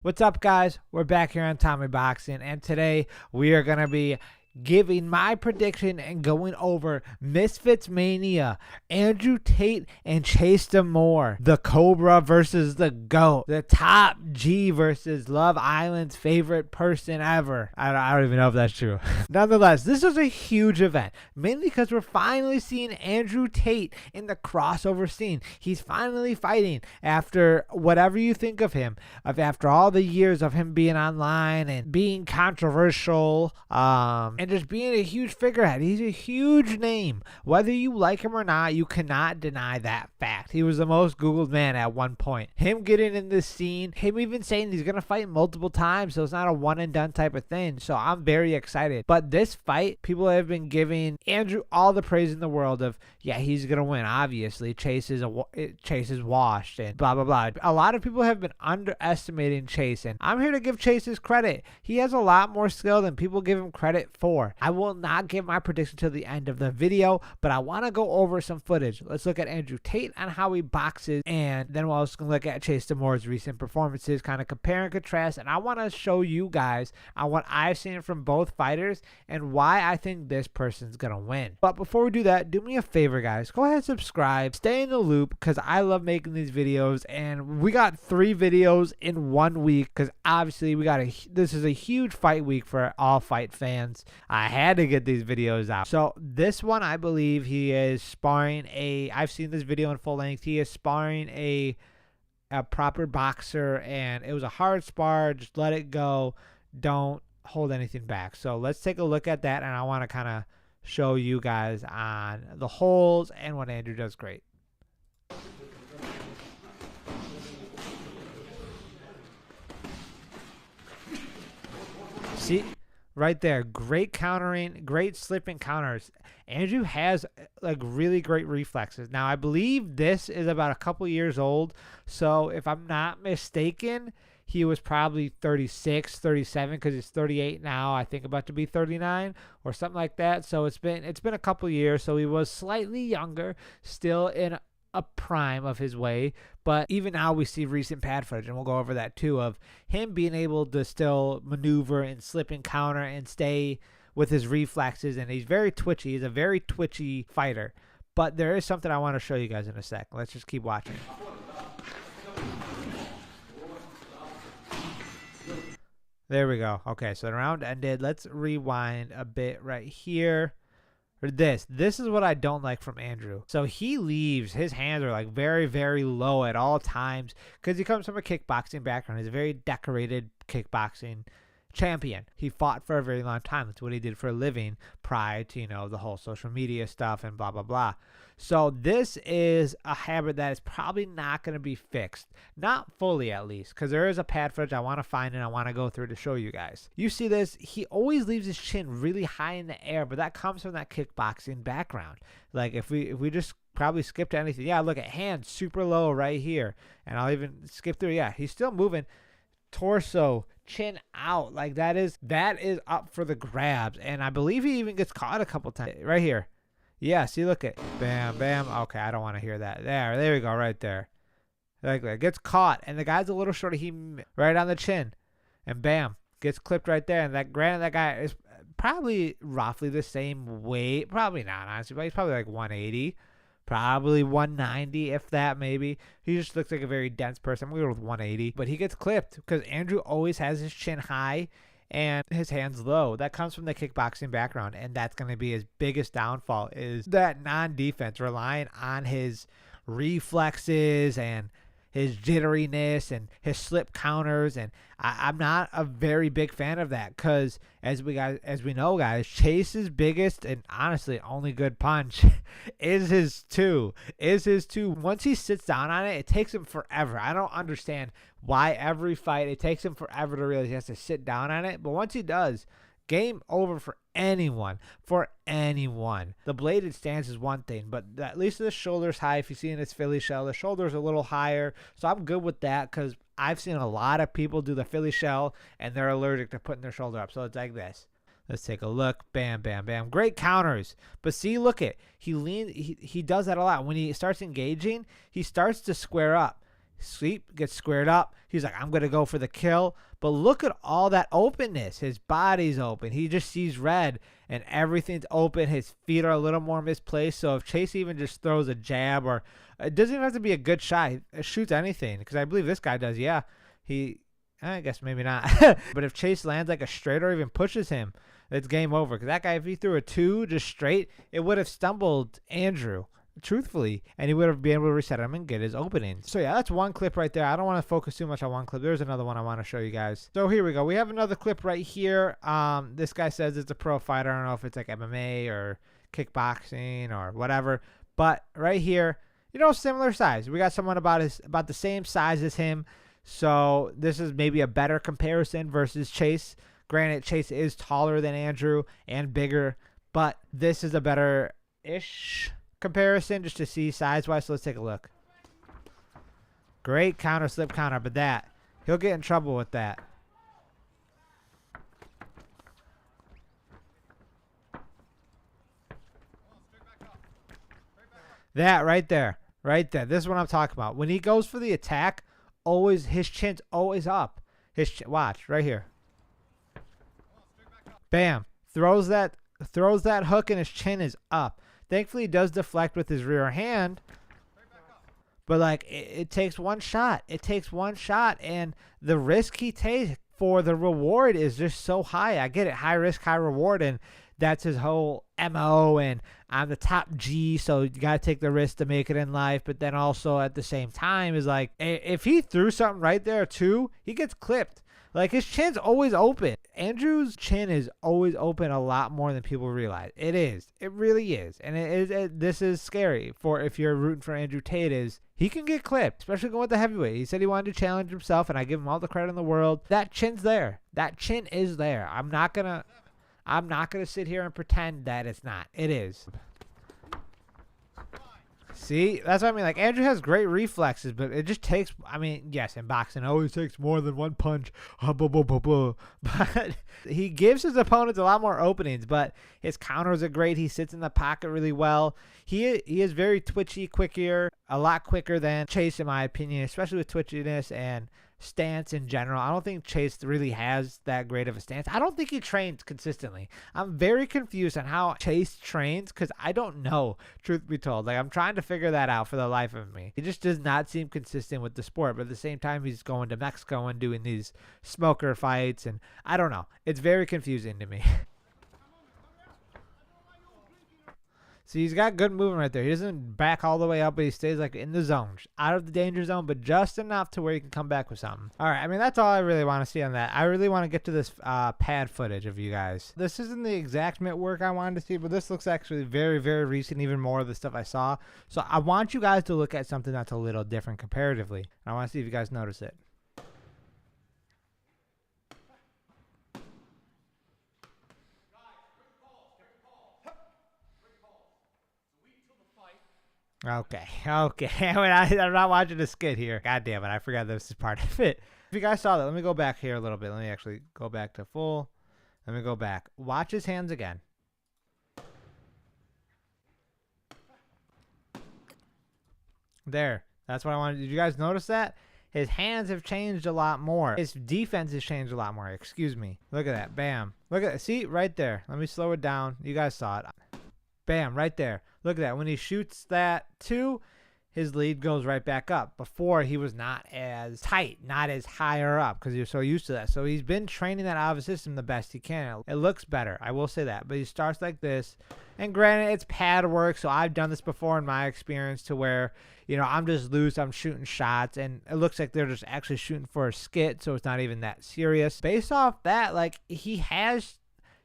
What's up, guys? We're back here on TommyBoxing, and today we are going to be giving my prediction and going over Misfits Mania, Andrew Tate and Chase Demoor, the Cobra versus the GOAT, the top G versus Love Island's favorite person ever. I don't even know if that's true. Nonetheless, this is a huge event, mainly because we're finally seeing Andrew Tate in the crossover scene. He's finally fighting after whatever you think of him, after all the years of him being online and being controversial, and just being a huge figurehead. He's a huge name. Whether you like him or not, you cannot deny that fact. He was the most Googled man at one point. Him getting in this scene, him even saying he's going to fight multiple times, so it's not a one and done type of thing. So I'm very excited. But this fight, people have been giving Andrew all the praise in the world of, yeah, he's going to win. Obviously, Chase is washed and blah, blah, blah. A lot of people have been underestimating Chase, and I'm here to give Chase his credit. He has a lot more skill than people give him credit for. I will not give my prediction till the end of the video, but I want to go over some footage. Let's look at Andrew Tate on how he boxes, and then we're also going to look at Chase Demoor's recent performances, kind of compare and contrast, and I want to show you guys on what I've seen from both fighters and why I think this person's going to win. But before we do that, do me a favor, guys. Go ahead and subscribe. Stay in the loop because I love making these videos, and we got 3 videos in 1 week because obviously this is a huge fight week for all fight fans. I had to get these videos out. So this one, I believe he is sparring I've seen this video in full length. He is sparring a proper boxer, and it was a hard spar. Just let it go. Don't hold anything back. So let's take a look at that, and I want to kind of show you guys on the holes and what Andrew does great. See? Right there, great countering, great slipping counters. Andrew has like really great reflexes. Now, I believe this is about a couple years old, so if I'm not mistaken, he was probably 36, 37, because he's 38 now. I think about to be 39 or something like that. So it's been a couple years. So he was slightly younger, still in a prime of his way, but even now we see recent pad footage, and we'll go over that too, of him being able to still maneuver and slip and counter and stay with his reflexes, and he's very twitchy. He's a very twitchy fighter. But there is something I want to show you guys in a sec. Let's just keep watching. There we go. Okay, so the round ended. Let's rewind a bit right here. This is what I don't like from Andrew. So he leaves, his hands are like very, very low at all times because he comes from a kickboxing background. He's a very decorated kickboxing champion. He fought for a very long time. That's what he did for a living prior to, the whole social media stuff and blah, blah, blah. So this is a habit that is probably not going to be fixed. Not fully, at least, because there is a pad footage I want to find and I want to go through to show you guys. You see this? He always leaves his chin really high in the air, but that comes from that kickboxing background. Like if we just probably skipped anything. Yeah, look at hands super low right here. And I'll even skip through. Yeah, he's still moving. Torso, chin out, like that is up for the grabs, and I believe he even gets caught a couple times right here. Yeah, see, look at bam, bam. Okay, I don't want to hear that. There we go, right there. Like that gets caught, and the guy's a little shorter. He right on the chin, and bam, gets clipped right there. And that guy is probably roughly the same weight. Probably not, honestly, but he's probably like 180. Probably 190, if that, maybe. He just looks like a very dense person. I'm going to go with 180. But he gets clipped because Andrew always has his chin high and his hands low. That comes from the kickboxing background, and that's going to be his biggest downfall, is that non-defense, relying on his reflexes and his jitteriness and his slip counters, and I'm not a very big fan of that because as we know, guys, Chase's biggest and honestly only good punch is his two. Once he sits down on it, it takes him forever. I don't understand why every fight it takes him forever to realize he has to sit down on it, but once he does, game over for anyone. The bladed stance is one thing, but at least the shoulder's high. If you see in his Philly shell, the shoulder's a little higher. So I'm good with that because I've seen a lot of people do the Philly shell and they're allergic to putting their shoulder up. So it's like this. Let's take a look. Bam, bam, bam. Great counters. But see, look at he does that a lot. When he starts engaging, he starts to square up. Sweep, gets squared up. He's like, I'm going to go for the kill. But look at all that openness. His body's open. He just sees red and everything's open. His feet are a little more misplaced. So if Chase even just throws a jab, or it doesn't even have to be a good shot. He shoots anything, because I believe this guy does. Yeah, I guess maybe not. But if Chase lands like a straight or even pushes him, it's game over. Because that guy, if he threw a 2 just straight, it would have stumbled Andrew, truthfully, and he would have been able to reset him and get his opening. So yeah, that's one clip right there. I don't want to focus too much on one clip. There's another one I want to show you guys. So here we go. We have another clip right here. This guy says it's a pro fighter. I don't know if it's like MMA or kickboxing or whatever, but right here, you know, similar size. We got someone about the same size as him. So this is maybe a better comparison versus Chase. Granted, Chase is taller than Andrew and bigger, but this is a better-ish comparison just to see size-wise. So let's take a look. Great counter, slip counter, but he'll get in trouble with that. That right there. Right there. This is what I'm talking about. When he goes for the attack, always his chin's always up. Watch right here. Bam. Throws that hook and his chin is up. Thankfully, he does deflect with his rear hand. But like it takes one shot. It takes one shot, and the risk he takes for the reward is just so high. I get it, high risk, high reward, and that's his whole MO, and I'm the top G, so you got to take the risk to make it in life. But then also at the same time is like, if he threw something right there too, he gets clipped. Like, his chin's always open. Andrew's chin is always open a lot more than people realize. It is. It really is. And this is scary for if you're rooting for Andrew Tate, is he can get clipped, especially going with the heavyweight. He said he wanted to challenge himself, and I give him all the credit in the world. That chin's there. That chin is there. I'm not gonna sit here and pretend that it's not. It is. See, that's what I mean. Like, Andrew has great reflexes, but it just takes, I mean, yes, in boxing, it always takes more than one punch. But he gives his opponents a lot more openings, but his counters are great. He sits in the pocket really well. He is very twitchy, quicker, a lot quicker than Chase, in my opinion, especially with twitchiness and stance in general. I don't think Chase really has that great of a stance. I don't think he trains consistently. I'm very confused on how Chase trains, because I don't know, truth be told. Like, I'm trying to figure that out for the life of me. He just does not seem consistent with the sport, but at the same time, he's going to Mexico and doing these smoker fights, and I don't know. It's very confusing to me. See, he's got good movement right there. He doesn't back all the way up, but he stays like in the zone, out of the danger zone, but just enough to where he can come back with something. All right, I mean, that's all I really want to see on that. I really want to get to this pad footage of you guys. This isn't the exact mitt work I wanted to see, but this looks actually very, very recent, even more of the stuff I saw. So I want you guys to look at something that's a little different comparatively. I want to see if you guys notice it. Okay. I'm not watching a skit here. God damn it, I forgot this is part of it. If you guys saw that, let me go back here a little bit. Let me actually go back to full. Let me go back. Watch his hands again. There. That's what I wanted. Did you guys notice that? His hands have changed a lot more. His defense has changed a lot more. Excuse me. Look at that. Bam. Look at that. See? Right there. Let me slow it down. You guys saw it. Bam, right there. Look at that. When he shoots that 2, his lead goes right back up. Before, he was not as tight, not as higher up, because he was so used to that. So he's been training that out of his system the best he can. It looks better, I will say that. But he starts like this. And granted, it's pad work, so I've done this before in my experience, to where, you know, I'm just loose, I'm shooting shots, and it looks like they're just actually shooting for a skit, so it's not even that serious. Based off that, like, he has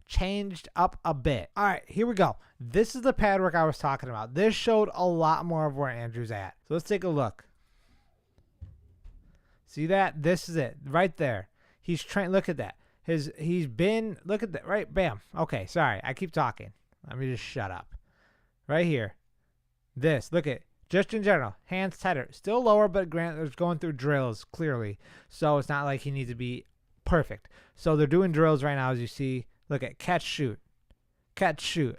changed up a bit. All right, here we go. This is the pad work I was talking about. This showed a lot more of where Andrew's at. So let's take a look. See that? This is it right there. He's trying. Look at that. Look at that. Right. Bam. Okay. Sorry. I keep talking. Let me just shut up. Right here. This. Look at. Just in general. Hands tighter. Still lower, but granted, there's going through drills clearly. So it's not like he needs to be perfect. So they're doing drills right now, as you see. Look at catch, shoot,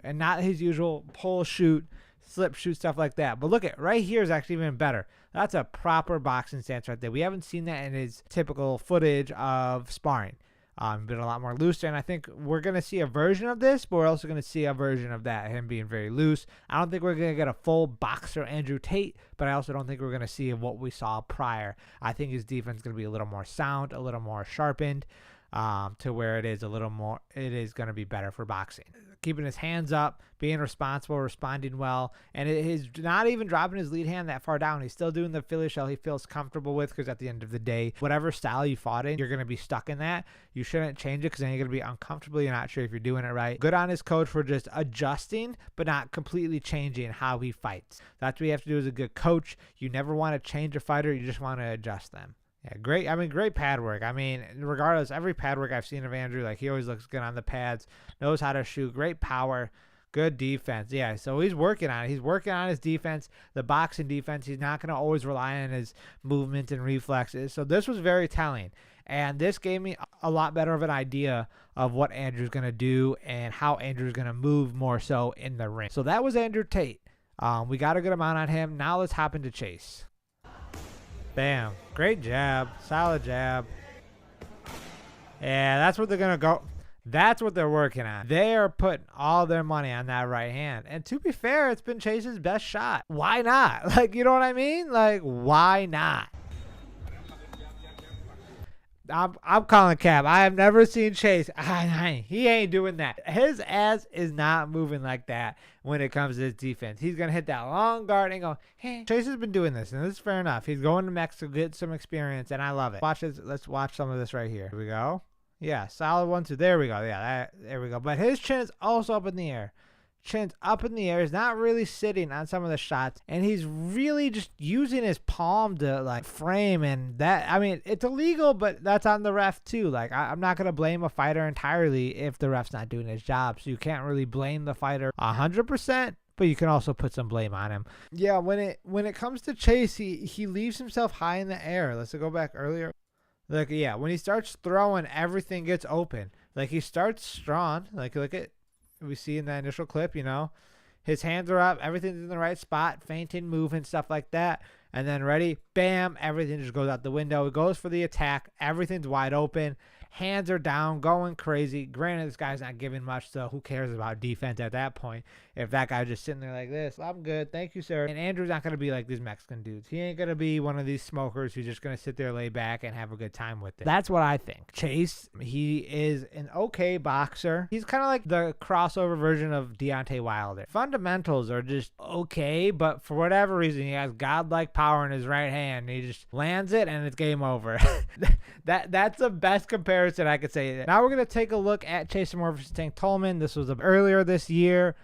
and not his usual pull, shoot, slip shoot, stuff like that. But look at right here is actually even better. That's a proper boxing stance right there. We haven't seen that in his typical footage of sparring. Been a lot more looser, and I think we're going to see a version of this, but we're also going to see a version of that, him being very loose. I don't think we're going to get a full boxer Andrew Tate, but I also don't think we're going to see what we saw prior. I think his defense is going to be a little more sound, a little more sharpened, to where it is going to be better for boxing. Keeping his hands up, being responsible, responding well, and he's not even dropping his lead hand that far down. He's still doing the Philly shell he feels comfortable with, because at the end of the day, whatever style you fought in, you're going to be stuck in that. You shouldn't change it, because then you're going to be uncomfortable. You're not sure if you're doing it right. Good on his coach for just adjusting, but not completely changing how he fights. That's what you have to do as a good coach. You never want to change a fighter. You just want to adjust them. Yeah, great. I mean, great pad work. I mean, regardless, every pad work I've seen of Andrew, like, he always looks good on the pads, knows how to shoot, great power, good defense. Yeah, so he's working on it. He's working on his defense, the boxing defense. He's not going to always rely on his movement and reflexes. So this was very telling. And this gave me a lot better of an idea of what Andrew's going to do and how Andrew's going to move more so in the ring. So that was Andrew Tate. We got a good amount on him. Now let's hop into Chase. Bam. Great jab. Solid jab. Yeah, that's what they're going to go. That's what they're working on. They are putting all their money on that right hand. And to be fair, it's been Chase's best shot. Why not? Like, you know what I mean? Like, why not? I'm calling cap. I have never seen Chase. He ain't doing that. His ass is not moving like that when it comes to his defense. He's going to hit that long guard and go, hey. Chase has been doing this, and this is fair enough. He's going to Mexico to get some experience, and I love it. Watch this. Let's watch some of this right here. Here we go. Yeah, solid 1-2. There we go. Yeah, there we go. But his chin is also up in the air. Chin's up in the air. He's not really sitting on some of the shots, and he's really just using his palm to, like, frame. And that, I mean, it's illegal, but that's on the ref too. Like, I'm not gonna blame a fighter entirely if the ref's not doing his job. So you can't really blame the fighter 100%, but you can also put some blame on him. Yeah, when it comes to Chase, he leaves himself high in the air. Let's go back earlier. Like, yeah, when he starts throwing, everything gets open. Like, he starts strong. Like, look at. We see in that initial clip, you know, his hands are up, everything's in the right spot, feinting, moving, stuff like that. And then ready, bam, everything just goes out the window. It goes for the attack. Everything's wide open. Hands are down, going crazy. Granted, this guy's not giving much, so who cares about defense at that point? If that guy's just sitting there like this, I'm good, thank you, sir. And Andrew's not going to be like these Mexican dudes. He ain't going to be one of these smokers who's just going to sit there, lay back, and have a good time with it. That's what I think. Chase, he is an okay boxer. He's kind of like the crossover version of Deontay Wilder. Fundamentals are just okay, but for whatever reason, he has godlike power in his right hand. He just lands it, and it's game over. That's the best comparison I could say. Now we're going to take a look at Chase Demoor versus Tank Tolman. This was earlier this year.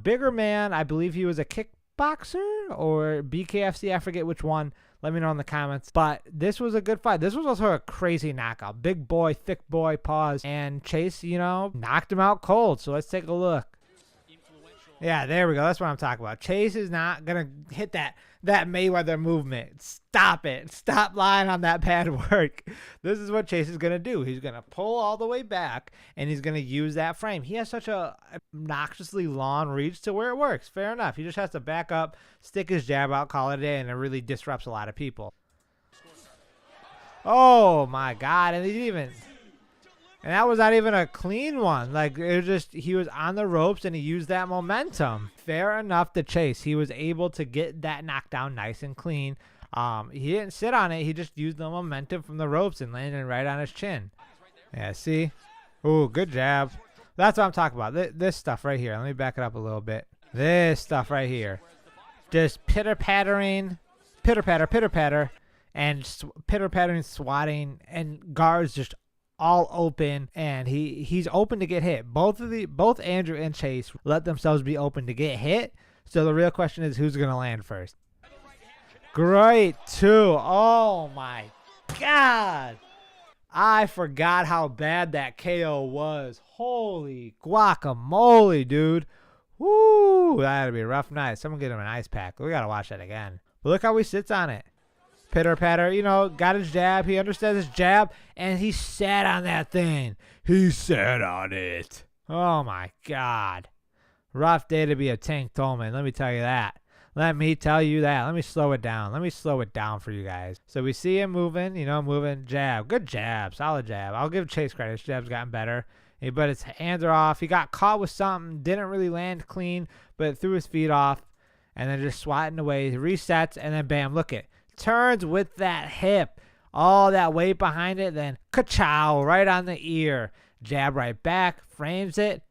Bigger man. I believe he was a kickboxer or BKFC. I forget which one. Let me know in the comments. But this was a good fight. This was also a crazy knockout. Big boy, thick boy, pause. And Chase, you know, knocked him out cold. So let's take a look. Yeah, there we go. That's what I'm talking about. Chase is not going to hit that Mayweather movement. Stop it. Stop lying on that pad work. This is what Chase is going to do. He's going to pull all the way back, and he's going to use that frame. He has such a obnoxiously long reach to where it works. Fair enough. He just has to back up, stick his jab out, call it a day, and it really disrupts a lot of people. Oh, my God. And he didn't even... And that was not even a clean one. Like, it was just, he was on the ropes and he used that momentum. Fair enough to Chase. He was able to get that knockdown nice and clean. He didn't sit on it. He just used the momentum from the ropes and landed right on his chin. Yeah, see? Ooh, good jab. That's what I'm talking about. This stuff right here. Let me back it up a little bit. This stuff right here. Just pitter-pattering, pitter-patter, and pitter-pattering, swatting, and guards just all open, and he's open to get hit. Both Andrew and Chase let themselves be open to get hit. So the real question is, who's gonna land first? Great too. Oh my God. I forgot how bad that KO was. Holy guacamole, dude. Woo, that'd be a rough night. Someone get him an ice pack. We gotta watch that again. But look how he sits on it. Pitter patter, you know, got his jab. He understands his jab, and he sat on that thing. He sat on it. Oh my God. Rough day to be a Tank Tolman, let me tell you that. Let me tell you that. Let me slow it down. Let me slow it down for you guys. So we see him moving, moving. Jab. Good jab. Solid jab. I'll give Chase credit. His jab's gotten better. But his hands are off. He got caught with something. Didn't really land clean, but threw his feet off. And then just swatting away. He resets, and then bam, look it. Turns with that hip. All that weight behind it. Then ka-chow right on the ear. Jab right back. Frames it.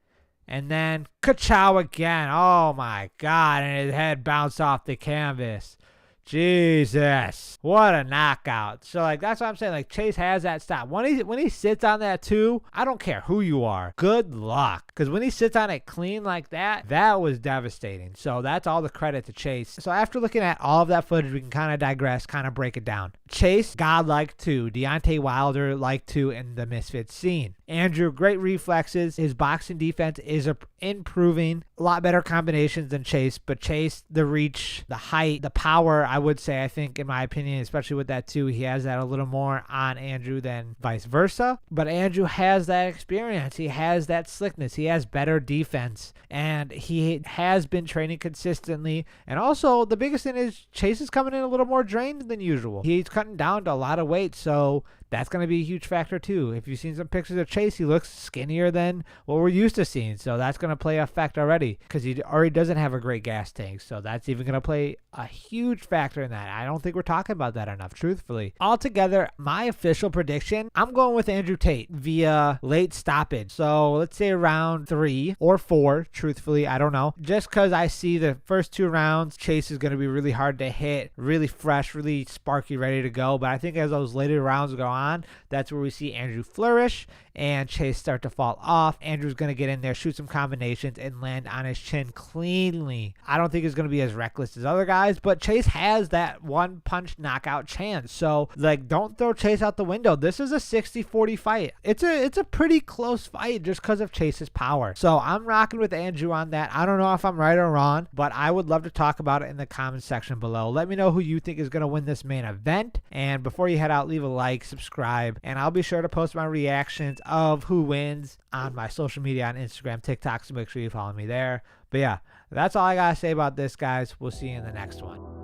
And then ka-chow again. Oh, my God. And his head bounced off the canvas. Jesus. What a knockout. So, that's what I'm saying. Chase has that stop. When he sits on that too, I don't care who you are. Good luck. Because when he sits on it clean like that, that was devastating. So, that's all the credit to Chase. So, after looking at all of that footage, we can kind of digress, kind of break it down. Chase, godlike 2. Deontay Wilder, like 2 in the Misfits scene. Andrew, great reflexes. His boxing defense is improving. A lot better combinations than Chase. But Chase, the reach, the height, the power, I would say, I think, in my opinion, especially with that too, he has that a little more on Andrew than vice versa. But Andrew has that experience. He has that slickness. He has better defense. And he has been training consistently. And also, the biggest thing is Chase is coming in a little more drained than usual. He's cutting down to a lot of weight. So that's going to be a huge factor too. If you've seen some pictures of Chase, he looks skinnier than what we're used to seeing. So that's going to play a factor already because he already doesn't have a great gas tank. So that's even going to play a huge factor in that. I don't think we're talking about that enough, truthfully. Altogether, my official prediction, I'm going with Andrew Tate via late stoppage. So let's say round 3 or 4, truthfully, I don't know. Just because I see the first 2 rounds, Chase is going to be really hard to hit, really fresh, really sparky, ready to go. But I think as those later rounds go on, that's where we see Andrew flourish and Chase start to fall off. Andrew's going to get in there, shoot some combinations, and land on his chin cleanly. I don't think it's going to be as reckless as other guys, but Chase has that one punch knockout chance. So, don't throw Chase out the window. This is a 60-40 fight. It's a pretty close fight just because of Chase's power. So, I'm rocking with Andrew on that. I don't know if I'm right or wrong, but I would love to talk about it in the comments section below. Let me know who you think is going to win this main event. And before you head out, leave a like, subscribe, and I'll be sure to post my reactions of who wins on my social media on Instagram, TikTok, so make sure you follow me there. But yeah, that's all I gotta say about this, guys. We'll see you in the next one.